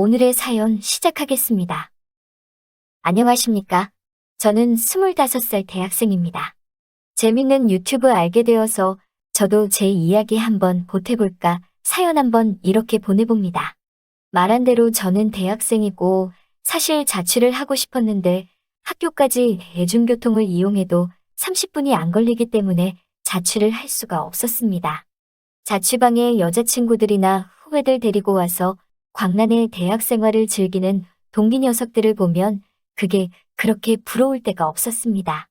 오늘의 사연 시작하겠습니다. 안녕하십니까? 저는 25살 대학생입니다. 재밌는 유튜브 알게 되어서 저도 제 이야기 한번 보태볼까 사연 한번 이렇게 보내봅니다. 말한 대로 저는 대학생이고 사실 자취를 하고 싶었는데 학교까지 대중교통을 이용해도 30분이 안 걸리기 때문에 자취를 할 수가 없었습니다. 자취방에 여자친구들이나 후배들 데리고 와서 광란의 대학 생활을 즐기는 동기 녀석들을 보면 그게 그렇게 부러울 때가 없었습니다.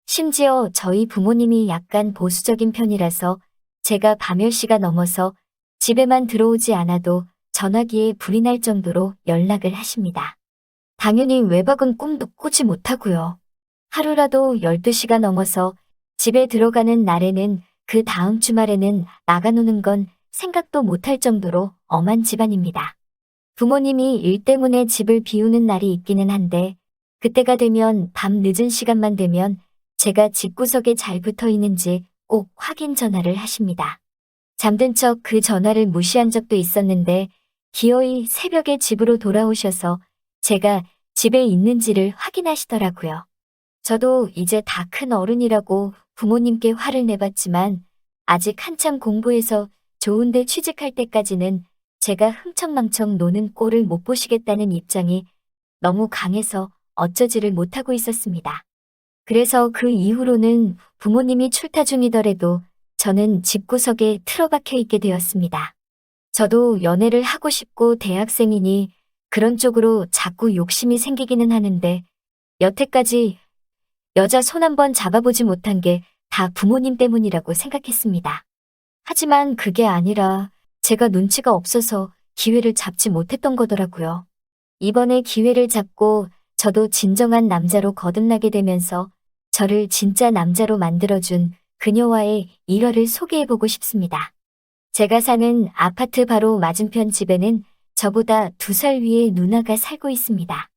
심지어 저희 부모님이 약간 보수적인 편이라서 제가 밤 10시가 넘어서 집에만 들어오지 않아도 전화기에 불이 날 정도로 연락을 하십니다. 당연히 외박은 꿈도 꾸지 못하고요. 하루라도 12시가 넘어서 집에 들어가는 날에는 그 다음 주말에는 나가노는 건 생각도 못할 정도로 엄한 집안입니다. 부모님이 일 때문에 집을 비우는 날이 있기는 한데 그때가 되면 밤 늦은 시간만 되면 제가 집구석에 잘 붙어 있는지 꼭 확인 전화를 하십니다. 잠든 척 그 전화를 무시한 적도 있었는데 기어이 새벽에 집으로 돌아오셔서 제가 집에 있는지를 확인하시더라고요. 저도 이제 다 큰 어른이라고 부모님께 화를 내봤지만 아직 한참 공부해서 좋은데 취직할 때까지는 제가 흥청망청 노는 꼴을 못 보시겠다는 입장이 너무 강해서 어쩌지를 못하고 있었습니다. 그래서 그 이후로는 부모님이 출타 중이더라도 저는 집구석에 틀어박혀 있게 되었습니다. 저도 연애를 하고 싶고 대학생이니 그런 쪽으로 자꾸 욕심이 생기기는 하는데 여태까지 여자 손 한번 잡아보지 못한 게 다 부모님 때문이라고 생각했습니다. 하지만 그게 아니라 제가 눈치가 없어서 기회를 잡지 못했던 거더라고요. 이번에 기회를 잡고 저도 진정한 남자로 거듭나게 되면서 저를 진짜 남자로 만들어준 그녀와의 일화를 소개해보고 싶습니다. 제가 사는 아파트 바로 맞은편 집에는 저보다 2살 위의 누나가 살고 있습니다.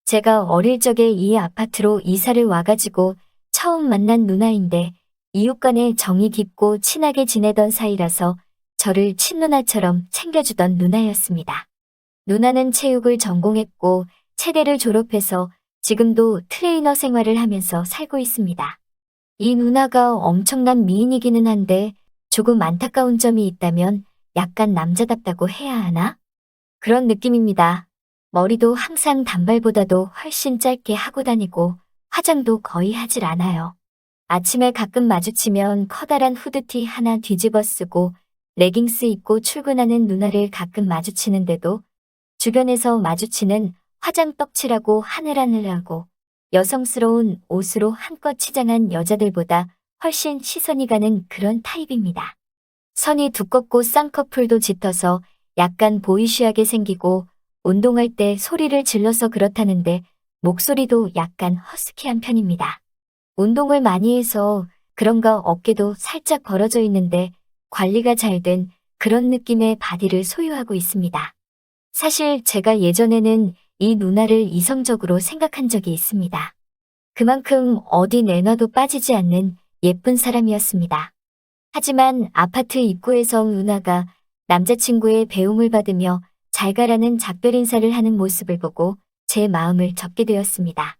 제가 어릴 적에 이 아파트로 이사를 와가지고 처음 만난 누나인데 이웃 간에 정이 깊고 친하게 지내던 사이라서 저를 친누나처럼 챙겨주던 누나였습니다. 누나는 체육을 전공했고 체대를 졸업해서 지금도 트레이너 생활을 하면서 살고 있습니다. 이 누나가 엄청난 미인이기는 한데 조금 안타까운 점이 있다면 약간 남자답다고 해야 하나? 그런 느낌입니다. 머리도 항상 단발보다도 훨씬 짧게 하고 다니고 화장도 거의 하질 않아요. 아침에 가끔 마주치면 커다란 후드티 하나 뒤집어 쓰고 레깅스 입고 출근하는 누나를 가끔 마주치는데도 주변에서 마주치는 화장 떡칠하고 하늘하늘하고 여성스러운 옷으로 한껏 치장한 여자들보다 훨씬 시선이 가는 그런 타입입니다. 선이 두껍고 쌍꺼풀도 짙어서 약간 보이쉬하게 생기고 운동할 때 소리를 질러서 그렇다는데 목소리도 약간 허스키한 편입니다. 운동을 많이 해서 그런가 어깨도 살짝 벌어져 있는데 관리가 잘 된 그런 느낌의 바디를 소유하고 있습니다. 사실 제가 예전에는 이 누나를 이성적으로 생각한 적이 있습니다. 그만큼 어디 내놔도 빠지지 않는 예쁜 사람이었습니다. 하지만 아파트 입구에서 누나가 남자친구의 배웅을 받으며 잘 가라는 작별 인사를 하는 모습을 보고 제 마음을 접게 되었습니다.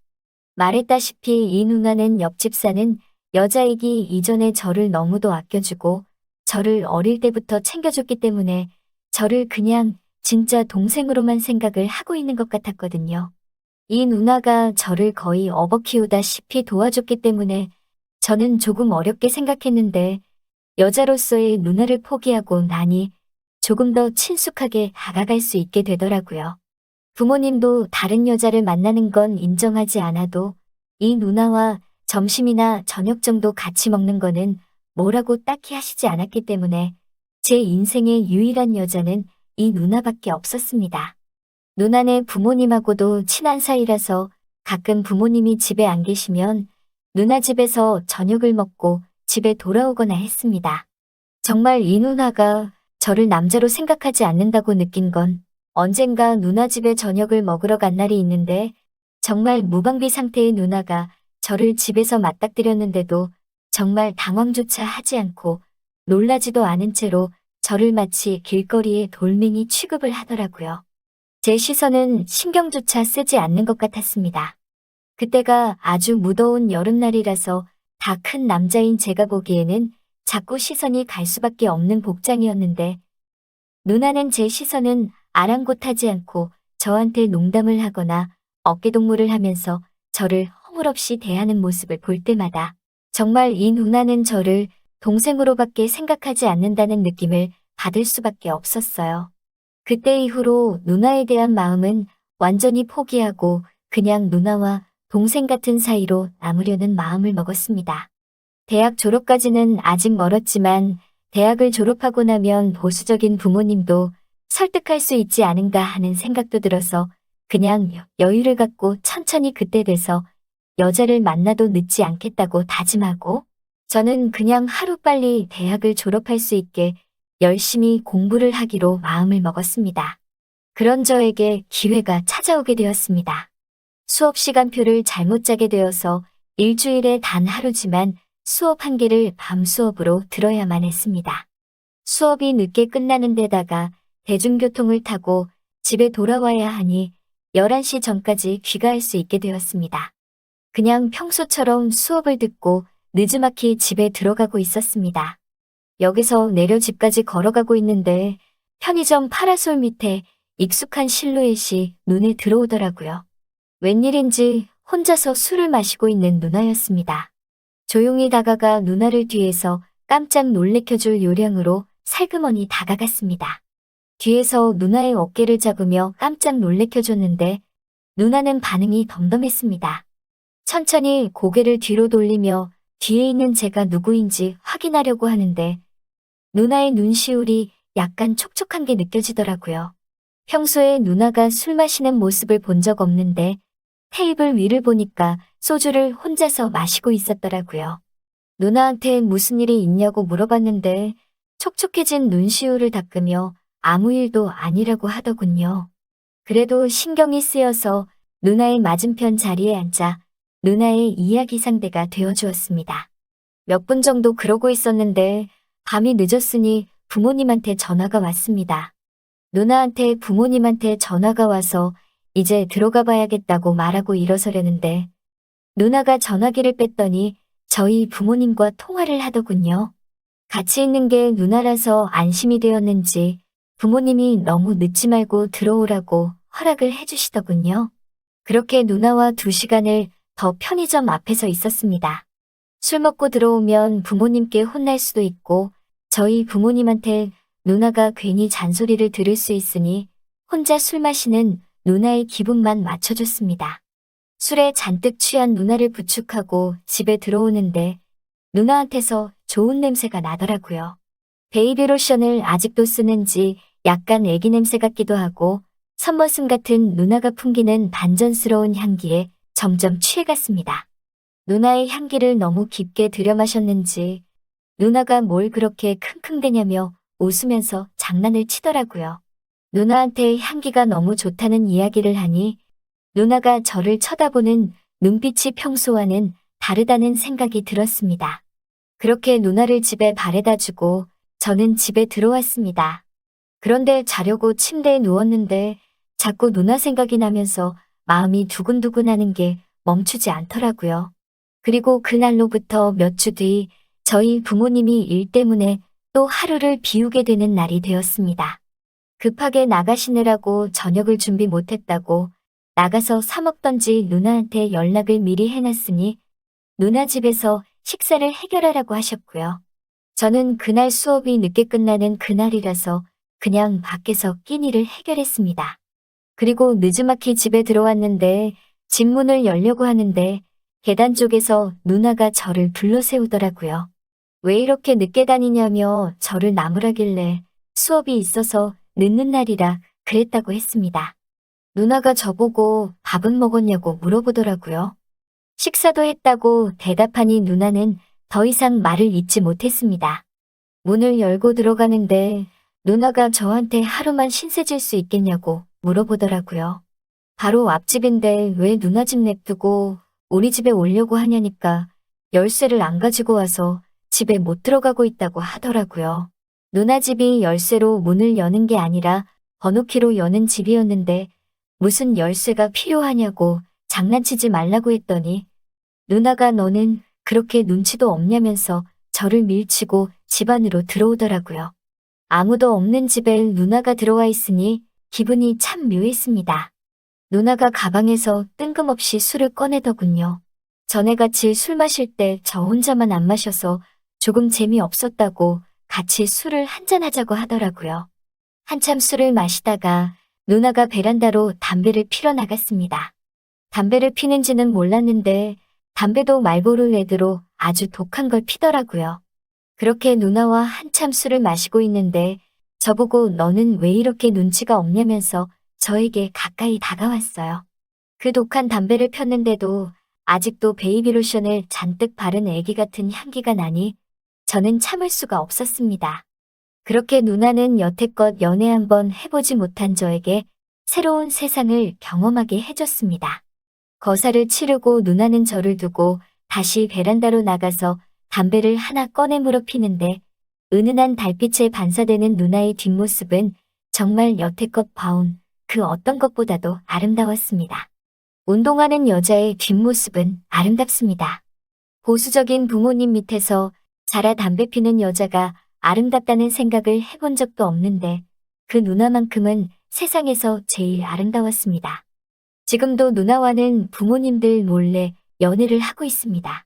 말했다시피 이 누나는 옆집 사는 여자이기 이전에 저를 너무도 아껴주고 저를 어릴 때부터 챙겨줬기 때문에 저를 그냥 진짜 동생으로만 생각을 하고 있는 것 같았거든요. 이 누나가 저를 거의 업어 키우다시피 도와줬기 때문에 저는 조금 어렵게 생각했는데 여자로서의 누나를 포기하고 나니 조금 더 친숙하게 다가갈 수 있게 되더라고요. 부모님도 다른 여자를 만나는 건 인정하지 않아도 이 누나와 점심이나 저녁 정도 같이 먹는 거는 뭐라고 딱히 하시지 않았기 때문에 제 인생의 유일한 여자는 이 누나밖에 없었습니다. 누나네 부모님하고도 친한 사이라서 가끔 부모님이 집에 안 계시면 누나 집에서 저녁을 먹고 집에 돌아오거나 했습니다. 정말 이 누나가 저를 남자로 생각하지 않는다고 느낀 건 언젠가 누나 집에 저녁을 먹으러 간 날이 있는데 정말 무방비 상태의 누나가 저를 집에서 맞닥뜨렸는데도 정말 당황조차 하지 않고 놀라지도 않은 채로 저를 마치 길거리의 돌멩이 취급을 하더라고요. 제 시선은 신경조차 쓰지 않는 것 같았습니다. 그때가 아주 무더운 여름날이라서 다 큰 남자인 제가 보기에는 자꾸 시선이 갈 수밖에 없는 복장이었는데 누나는 제 시선은 아랑곳하지 않고 저한테 농담을 하거나 어깨동무를 하면서 저를 허물없이 대하는 모습을 볼 때마다 정말 이 누나는 저를 동생으로밖에 생각하지 않는다는 느낌을 받을 수밖에 없었어요. 그때 이후로 누나에 대한 마음은 완전히 포기하고 그냥 누나와 동생 같은 사이로 남으려는 마음을 먹었습니다. 대학 졸업까지는 아직 멀었지만 대학을 졸업하고 나면 보수적인 부모님도 설득할 수 있지 않은가 하는 생각도 들어서 그냥 여유를 갖고 천천히 그때 돼서 여자를 만나도 늦지 않겠다고 다짐하고 저는 그냥 하루빨리 대학을 졸업할 수 있게 열심히 공부를 하기로 마음을 먹었습니다. 그런 저에게 기회가 찾아오게 되었습니다. 수업 시간표를 잘못 짜게 되어서 일주일에 단 하루지만 수업 한 개를 밤 수업으로 들어야만 했습니다. 수업이 늦게 끝나는 데다가 대중교통을 타고 집에 돌아와야 하니 11시 전까지 귀가할 수 있게 되었습니다. 그냥 평소처럼 수업을 듣고 느지막이 집에 들어가고 있었습니다. 역에서 내려 집까지 걸어가고 있는데 편의점 파라솔 밑에 익숙한 실루엣이 눈에 들어오더라고요. 웬일인지 혼자서 술을 마시고 있는 누나였습니다. 조용히 다가가 누나를 뒤에서 깜짝 놀래켜줄 요량으로 살그머니 다가갔습니다. 뒤에서 누나의 어깨를 잡으며 깜짝 놀래켜줬는데 누나는 반응이 덤덤했습니다. 천천히 고개를 뒤로 돌리며 뒤에 있는 제가 누구인지 확인하려고 하는데 누나의 눈시울이 약간 촉촉한 게 느껴지더라고요. 평소에 누나가 술 마시는 모습을 본 적 없는데 테이블 위를 보니까 소주를 혼자서 마시고 있었더라고요. 누나한테 무슨 일이 있냐고 물어봤는데 촉촉해진 눈시울을 닦으며 아무 일도 아니라고 하더군요. 그래도 신경이 쓰여서 누나의 맞은편 자리에 앉아 누나의 이야기 상대가 되어주었습니다. 몇 분 정도 그러고 있었는데 밤이 늦었으니 부모님한테 전화가 왔습니다. 누나한테 부모님한테 전화가 와서 이제 들어가 봐야겠다고 말하고 일어서려는데 누나가 전화기를 뺐더니 저희 부모님과 통화를 하더군요. 같이 있는 게 누나라서 안심이 되었는지 부모님이 너무 늦지 말고 들어오라고 허락을 해주시더군요. 그렇게 누나와 2시간을 더 편의점 앞에서 있었습니다. 술 먹고 들어오면 부모님께 혼날 수도 있고 저희 부모님한테 누나가 괜히 잔소리를 들을 수 있으니 혼자 술 마시는 누나의 기분만 맞춰줬습니다. 술에 잔뜩 취한 누나를 부축하고 집에 들어오는데 누나한테서 좋은 냄새가 나더라고요. 베이비 로션을 아직도 쓰는지 약간 애기 냄새 같기도 하고 선머슴 같은 누나가 풍기는 반전스러운 향기에 점점 취해갔습니다. 누나의 향기를 너무 깊게 들여마셨는지 누나가 뭘 그렇게 킁킁대냐며 웃으면서 장난을 치더라고요. 누나한테 향기가 너무 좋다는 이야기를 하니 누나가 저를 쳐다보는 눈빛이 평소와는 다르다는 생각이 들었습니다. 그렇게 누나를 집에 바래다 주고 저는 집에 들어왔습니다. 그런데 자려고 침대에 누웠는데 자꾸 누나 생각이 나면서 마음이 두근두근하는 게 멈추지 않더라고요. 그리고 그날로부터 몇 주 뒤 저희 부모님이 일 때문에 또 하루를 비우게 되는 날이 되었습니다. 급하게 나가시느라고 저녁을 준비 못했다고 나가서 사 먹던지 누나한테 연락을 미리 해놨으니 누나 집에서 식사를 해결하라고 하셨고요. 저는 그날 수업이 늦게 끝나는 그날이라서 그냥 밖에서 끼니를 해결했습니다. 그리고 느지막이 집에 들어왔는데 집 문을 열려고 하는데 계단 쪽에서 누나가 저를 불러세우더라고요. 왜 이렇게 늦게 다니냐며 저를 나무라길래 수업이 있어서 늦는 날이라 그랬다고 했습니다. 누나가 저보고 밥은 먹었냐고 물어보더라고요. 식사도 했다고 대답하니 누나는 더 이상 말을 잇지 못했습니다. 문을 열고 들어가는데 누나가 저한테 하루만 신세질 수 있겠냐고 물어보더라고요. 바로 앞집인데 왜 누나 집 냅두고 우리 집에 오려고 하냐니까 열쇠를 안 가지고 와서 집에 못 들어가고 있다고 하더라고요. 누나 집이 열쇠로 문을 여는 게 아니라 번호키로 여는 집이었는데 무슨 열쇠가 필요하냐고 장난치지 말라고 했더니 누나가 너는 그렇게 눈치도 없냐면서 저를 밀치고 집 안으로 들어오더라고요. 아무도 없는 집에 누나가 들어와 있으니 기분이 참 묘했습니다. 누나가 가방에서 뜬금없이 술을 꺼내더군요. 전에 같이 술 마실 때 저 혼자만 안 마셔서 조금 재미없었다고 같이 술을 한잔하자고 하더라고요. 한참 술을 마시다가 누나가 베란다로 담배를 피러 나갔습니다. 담배를 피는지는 몰랐는데 담배도 말보로 레드로 아주 독한 걸 피더라고요. 그렇게 누나와 한참 술을 마시고 있는데 저보고 너는 왜 이렇게 눈치가 없냐면서 저에게 가까이 다가왔어요. 그 독한 담배를 폈는데도 아직도 베이비 로션을 잔뜩 바른 애기 같은 향기가 나니 저는 참을 수가 없었습니다. 그렇게 누나는 여태껏 연애 한번 해보지 못한 저에게 새로운 세상을 경험하게 해줬습니다. 거사를 치르고 누나는 저를 두고 다시 베란다로 나가서 담배를 하나 꺼내 물어 피는데 은은한 달빛에 반사되는 누나의 뒷모습은 정말 여태껏 봐온 그 어떤 것보다도 아름다웠습니다. 운동하는 여자의 뒷모습은 아름답습니다. 보수적인 부모님 밑에서 자라 담배 피는 여자가 아름답다는 생각을 해본 적도 없는데 그 누나만큼은 세상에서 제일 아름다웠습니다. 지금도 누나와는 부모님들 몰래 연애를 하고 있습니다.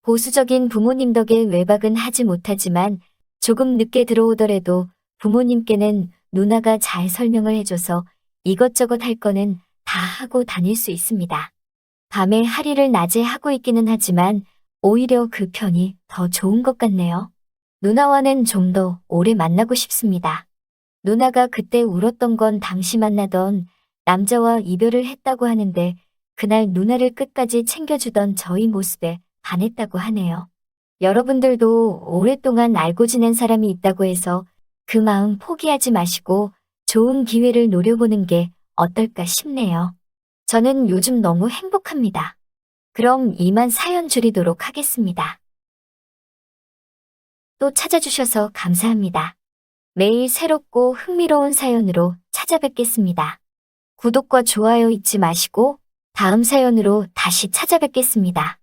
보수적인 부모님 덕에 외박은 하지 못하지만 조금 늦게 들어오더라도 부모님께는 누나가 잘 설명을 해줘서 이것저것 할 거는 다 하고 다닐 수 있습니다. 밤에 할 일을 낮에 하고 있기는 하지만 오히려 그 편이 더 좋은 것 같네요. 누나와는 좀 더 오래 만나고 싶습니다. 누나가 그때 울었던 건 당시 만나던 남자와 이별을 했다고 하는데 그날 누나를 끝까지 챙겨주던 저희 모습에 반했다고 하네요. 여러분들도 오랫동안 알고 지낸 사람이 있다고 해서 그 마음 포기하지 마시고 좋은 기회를 노려보는 게 어떨까 싶네요. 저는 요즘 너무 행복합니다. 그럼 이만 사연 줄이도록 하겠습니다. 또 찾아주셔서 감사합니다. 매일 새롭고 흥미로운 사연으로 찾아뵙겠습니다. 구독과 좋아요 잊지 마시고 다음 사연으로 다시 찾아뵙겠습니다.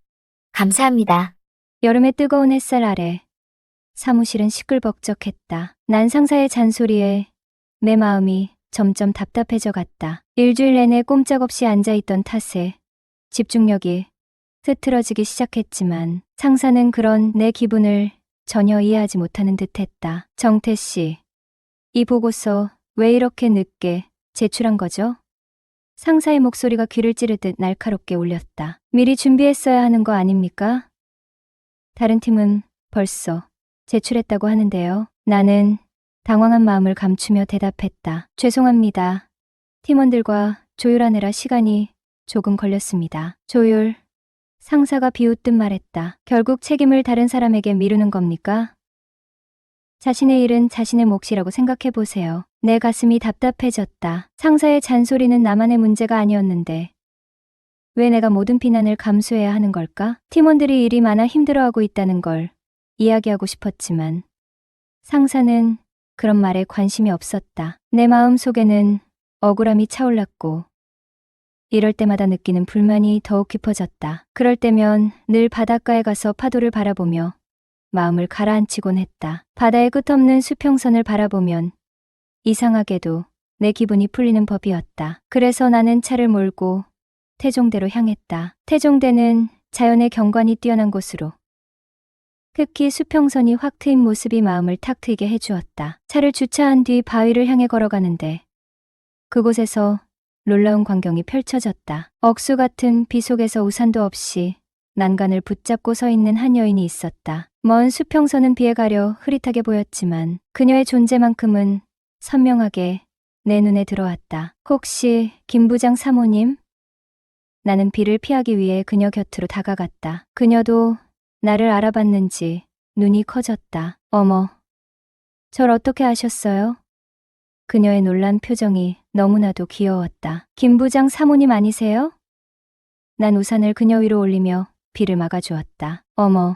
감사합니다. 여름의 뜨거운 햇살 아래 사무실은 시끌벅적했다. 난 상사의 잔소리에 내 마음이 점점 답답해져 갔다. 일주일 내내 꼼짝없이 앉아있던 탓에 집중력이 흐트러지기 시작했지만 상사는 그런 내 기분을 전혀 이해하지 못하는 듯했다. 정태 씨, 이 보고서 왜 이렇게 늦게 제출한 거죠? 상사의 목소리가 귀를 찌르듯 날카롭게 울렸다. 미리 준비했어야 하는 거 아닙니까? 다른 팀은 벌써 제출했다고 하는데요. 나는 당황한 마음을 감추며 대답했다. 죄송합니다. 팀원들과 조율하느라 시간이 조금 걸렸습니다. 조율. 상사가 비웃듯 말했다. 결국 책임을 다른 사람에게 미루는 겁니까? 자신의 일은 자신의 몫이라고 생각해보세요. 내 가슴이 답답해졌다. 상사의 잔소리는 나만의 문제가 아니었는데 왜 내가 모든 비난을 감수해야 하는 걸까? 팀원들이 일이 많아 힘들어하고 있다는 걸 이야기하고 싶었지만 상사는 그런 말에 관심이 없었다. 내 마음 속에는 억울함이 차올랐고 이럴 때마다 느끼는 불만이 더욱 깊어졌다. 그럴 때면 늘 바닷가에 가서 파도를 바라보며 마음을 가라앉히곤 했다. 바다의 끝없는 수평선을 바라보면 이상하게도 내 기분이 풀리는 법이었다. 그래서 나는 차를 몰고 태종대로 향했다. 태종대는 자연의 경관이 뛰어난 곳으로 특히 수평선이 확 트인 모습이 마음을 탁 트이게 해주었다. 차를 주차한 뒤 바위를 향해 걸어가는데 그곳에서 놀라운 광경이 펼쳐졌다. 억수 같은 비 속에서 우산도 없이 난간을 붙잡고 서 있는 한 여인이 있었다. 먼 수평선은 비에 가려 흐릿하게 보였지만 그녀의 존재만큼은 선명하게 내 눈에 들어왔다. 혹시 김 부장 사모님? 나는 비를 피하기 위해 그녀 곁으로 다가갔다. 그녀도 나를 알아봤는지 눈이 커졌다. 어머, 절 어떻게 아셨어요? 그녀의 놀란 표정이 너무나도 귀여웠다. 김 부장 사모님 아니세요? 난 우산을 그녀 위로 올리며 비를 막아주었다. 어머,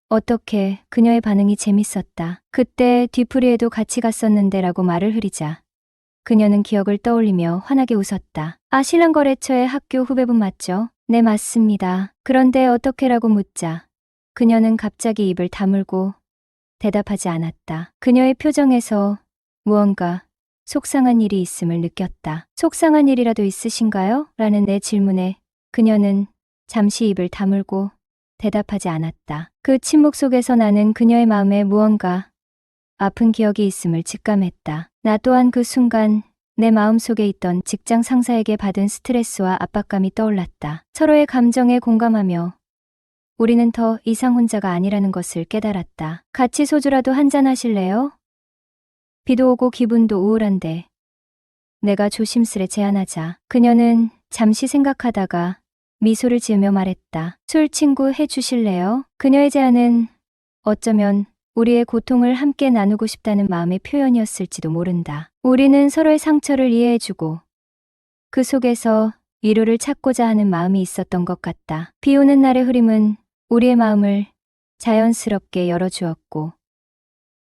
어떻게 그녀의 반응이 재밌었다. 그때 뒤풀이에도 같이 갔었는데 라고 말을 흐리자 그녀는 기억을 떠올리며 환하게 웃었다. 아, 신랑거래처의 학교 후배분 맞죠? 네, 맞습니다. 그런데 어떻게라고 묻자 그녀는 갑자기 입을 다물고 대답하지 않았다. 그녀의 표정에서 무언가 속상한 일이 있음을 느꼈다. 속상한 일이라도 있으신가요? 라는 내 질문에 그녀는 잠시 입을 다물고 대답하지 않았다. 그 침묵 속에서 나는 그녀의 마음에 무언가 아픈 기억이 있음을 직감했다. 나 또한 그 순간 내 마음속에 있던 직장 상사에게 받은 스트레스와 압박감이 떠올랐다. 서로의 감정에 공감하며 우리는 더 이상 혼자가 아니라는 것을 깨달았다. 같이 소주라도 한잔 하실래요? 비도 오고 기분도 우울한데 내가 조심스레 제안하자 그녀는 잠시 생각하다가 미소를 지으며 말했다. 술 친구 해주실래요? 그녀의 제안은 어쩌면 우리의 고통을 함께 나누고 싶다는 마음의 표현이었을지도 모른다. 우리는 서로의 상처를 이해해주고 그 속에서 위로를 찾고자 하는 마음이 있었던 것 같다. 비 오는 날의 흐림은 우리의 마음을 자연스럽게 열어주었고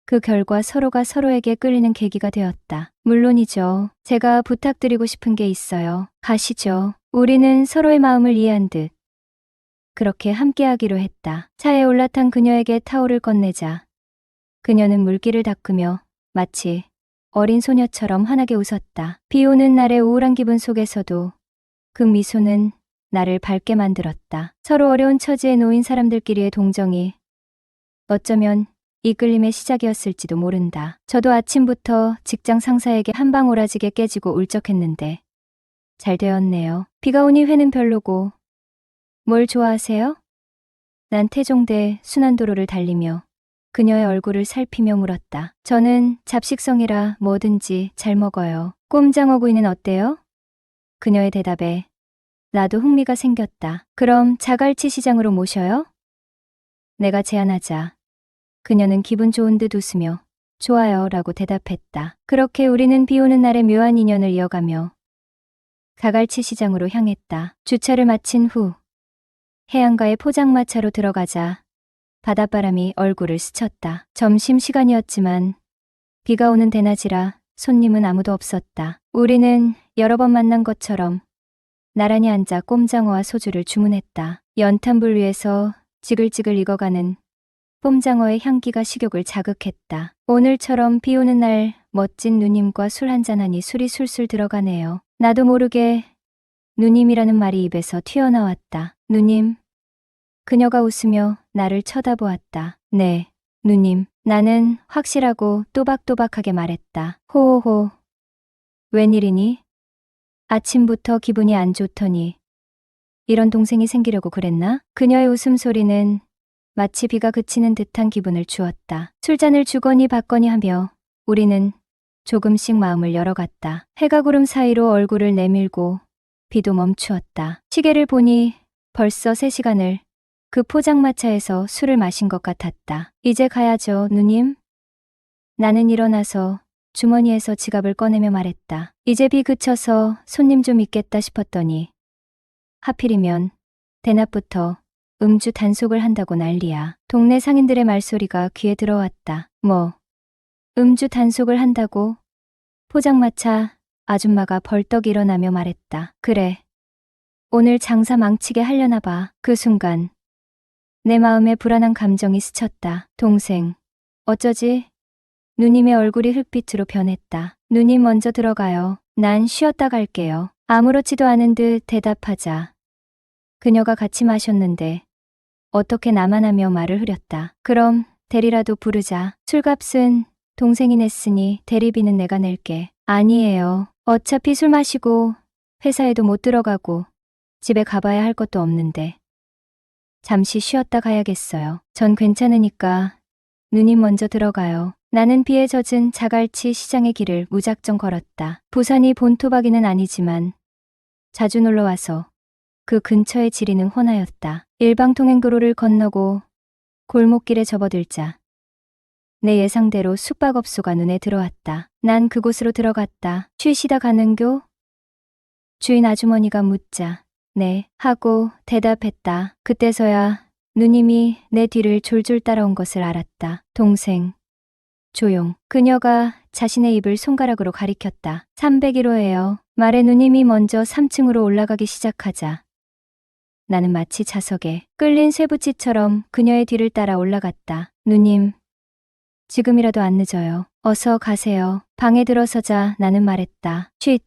그 결과 서로가 서로에게 끌리는 계기가 되었다. 물론이죠. 제가 부탁드리고 싶은 게 있어요. 가시죠. 우리는 서로의 마음을 이해한 듯 그렇게 함께하기로 했다. 차에 올라탄 그녀에게 타올을 건네자 그녀는 물기를 닦으며 마치 어린 소녀처럼 환하게 웃었다. 비 오는 날의 우울한 기분 속에서도 그 미소는 나를 밝게 만들었다. 서로 어려운 처지에 놓인 사람들끼리의 동정이 어쩌면 이끌림의 시작이었을지도 모른다. 저도 아침부터 직장 상사에게 한 방 오라지게 깨지고 울적했는데 잘 되었네요. 비가 오니 회는 별로고 뭘 좋아하세요? 난 태종대 순환도로를 달리며 그녀의 얼굴을 살피며 물었다. 저는 잡식성이라 뭐든지 잘 먹어요. 꼼장어구이는 어때요? 그녀의 대답에 나도 흥미가 생겼다. 그럼 자갈치 시장으로 모셔요? 내가 제안하자 그녀는 기분 좋은 듯 웃으며 좋아요 라고 대답했다. 그렇게 우리는 비 오는 날의 묘한 인연을 이어가며 자갈치 시장으로 향했다. 주차를 마친 후 해안가의 포장마차로 들어가자 바닷바람이 얼굴을 스쳤다. 점심시간이었지만 비가 오는 대낮이라 손님은 아무도 없었다. 우리는 여러 번 만난 것처럼 나란히 앉아 꼼장어와 소주를 주문했다. 연탄불 위에서 지글지글 익어가는 꼼장어의 향기가 식욕을 자극했다. 오늘처럼 비 오는 날 멋진 누님과 술 한잔하니 술이 술술 들어가네요. 나도 모르게 누님이라는 말이 입에서 튀어나왔다. 누님. 그녀가 웃으며 나를 쳐다보았다. 네, 누님. 나는 확실하고 또박또박하게 말했다. 호호호. 웬일이니? 아침부터 기분이 안 좋더니 이런 동생이 생기려고 그랬나? 그녀의 웃음소리는 마치 비가 그치는 듯한 기분을 주었다. 술잔을 주거니 받거니 하며 우리는 조금씩 마음을 열어갔다. 해가 구름 사이로 얼굴을 내밀고 비도 멈추었다. 시계를 보니 벌써 3시간을 그 포장마차에서 술을 마신 것 같았다. 이제 가야죠, 누님. 나는 일어나서 주머니에서 지갑을 꺼내며 말했다. 이제 비 그쳐서 손님 좀 있겠다 싶었더니 하필이면 대낮부터 음주 단속을 한다고 난리야. 동네 상인들의 말소리가 귀에 들어왔다. 뭐, 음주 단속을 한다고? 포장마차 아줌마가 벌떡 일어나며 말했다. 그래. 오늘 장사 망치게 하려나 봐. 그 순간 내 마음에 불안한 감정이 스쳤다. 동생, 어쩌지? 누님의 얼굴이 흙빛으로 변했다. 누님 먼저 들어가요. 난 쉬었다 갈게요. 아무렇지도 않은 듯 대답하자 그녀가 같이 마셨는데 어떻게 나만 하며 말을 흐렸다. 그럼 대리라도 부르자. 술값은 동생이 냈으니 대리비는 내가 낼게. 아니에요. 어차피 술 마시고 회사에도 못 들어가고 집에 가봐야 할 것도 없는데 잠시 쉬었다 가야겠어요. 전 괜찮으니까 누님 먼저 들어가요. 나는 비에 젖은 자갈치 시장의 길을 무작정 걸었다. 부산이 본토박이는 아니지만 자주 놀러와서 그 근처의 지리는 훤하였다. 일방통행도로를 건너고 골목길에 접어들자 내 예상대로 숙박업소가 눈에 들어왔다. 난 그곳으로 들어갔다. 쉬시다 가는교? 주인 아주머니가 묻자 네 하고 대답했다. 그때서야 누님이 내 뒤를 졸졸 따라온 것을 알았다. 동생, 조용. 그녀가 자신의 입을 손가락으로 가리켰다. 301호예요. 말에 누님이 먼저 3층으로 올라가기 시작하자 나는 마치 자석에 끌린 쇠붙이처럼 그녀의 뒤를 따라 올라갔다. 누님, 지금이라도 안 늦어요. 어서 가세요. 방에 들어서자 나는 말했다. 쉿!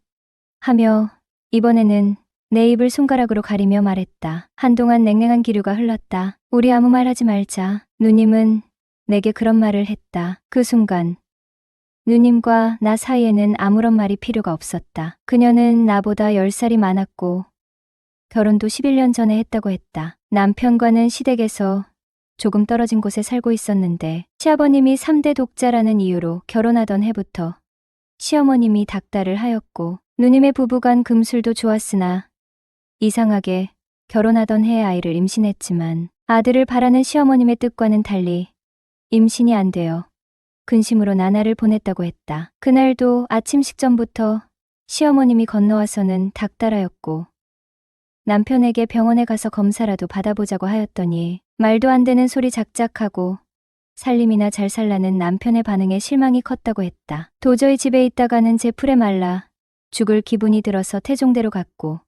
하며 이번에는 내 입을 손가락으로 가리며 말했다. 한동안 냉랭한 기류가 흘렀다. 우리 아무 말 하지 말자. 누님은 내게 그런 말을 했다. 그 순간 누님과 나 사이에는 아무런 말이 필요가 없었다. 그녀는 나보다 10살이 많았고 결혼도 11년 전에 했다고 했다. 남편과는 시댁에서 조금 떨어진 곳에 살고 있었는데 시아버님이 3대 독자라는 이유로 결혼하던 해부터 시어머님이 닥달을 하였고 누님의 부부간 금술도 좋았으나 이상하게 결혼하던 해에 아이를 임신했지만 아들을 바라는 시어머님의 뜻과는 달리 임신이 안 되어 근심으로 나날을 보냈다고 했다. 그날도 아침 식전부터 시어머님이 건너와서는 닥달하였고 남편에게 병원에 가서 검사라도 받아보자고 하였더니 말도 안 되는 소리 작작하고 살림이나 잘 살라는 남편의 반응에 실망이 컸다고 했다. 도저히 집에 있다가는 제 풀에 말라 죽을 기분이 들어서 태종대로 갔고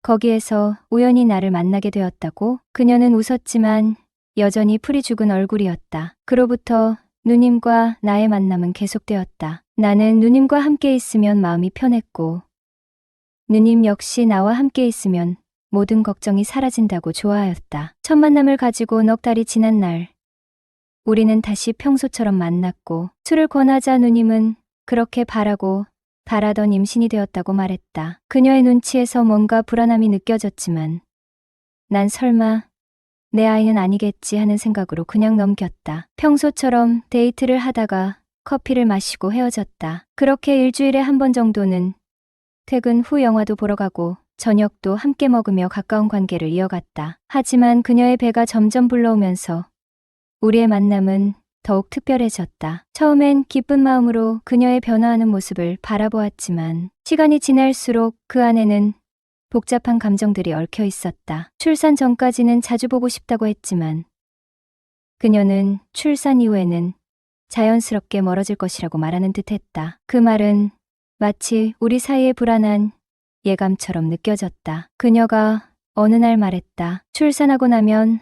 거기에서 우연히 나를 만나게 되었다고. 그녀는 웃었지만 여전히 풀이 죽은 얼굴이었다. 그로부터 누님과 나의 만남은 계속되었다. 나는 누님과 함께 있으면 마음이 편했고 누님 역시 나와 함께 있으면 모든 걱정이 사라진다고 좋아하였다. 첫 만남을 가지고 넉 달이 지난 날 우리는 다시 평소처럼 만났고 술을 권하자 누님은 그렇게 바라던 임신이 되었다고 말했다. 그녀의 눈치에서 뭔가 불안함이 느껴졌지만 난 설마 내 아이는 아니겠지 하는 생각으로 그냥 넘겼다. 평소처럼 데이트를 하다가 커피를 마시고 헤어졌다. 그렇게 일주일에 한 번 정도는 퇴근 후 영화도 보러 가고 저녁도 함께 먹으며 가까운 관계를 이어갔다. 하지만 그녀의 배가 점점 불러오면서 우리의 만남은 더욱 특별해졌다. 처음엔 기쁜 마음으로 그녀의 변화하는 모습을 바라보았지만 시간이 지날수록 그 안에는 복잡한 감정들이 얽혀 있었다. 출산 전까지는 자주 보고 싶다고 했지만 그녀는 출산 이후에는 자연스럽게 멀어질 것이라고 말하는 듯했다. 그 말은 마치 우리 사이의 불안한 예감처럼 느껴졌다. 그녀가 어느 날 말했다. 출산하고 나면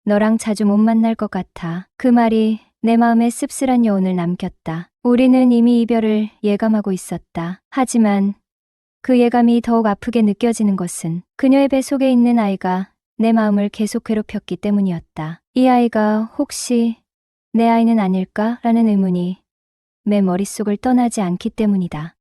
너랑 자주 못 만날 것 같아. 그 말이 내 마음에 씁쓸한 여운을 남겼다. 우리는 이미 이별을 예감하고 있었다. 하지만 그 예감이 더욱 아프게 느껴지는 것은 그녀의 뱃속에 있는 아이가 내 마음을 계속 괴롭혔기 때문이었다. 이 아이가 혹시 내 아이는 아닐까라는 의문이 내 머릿속을 떠나지 않기 때문이다.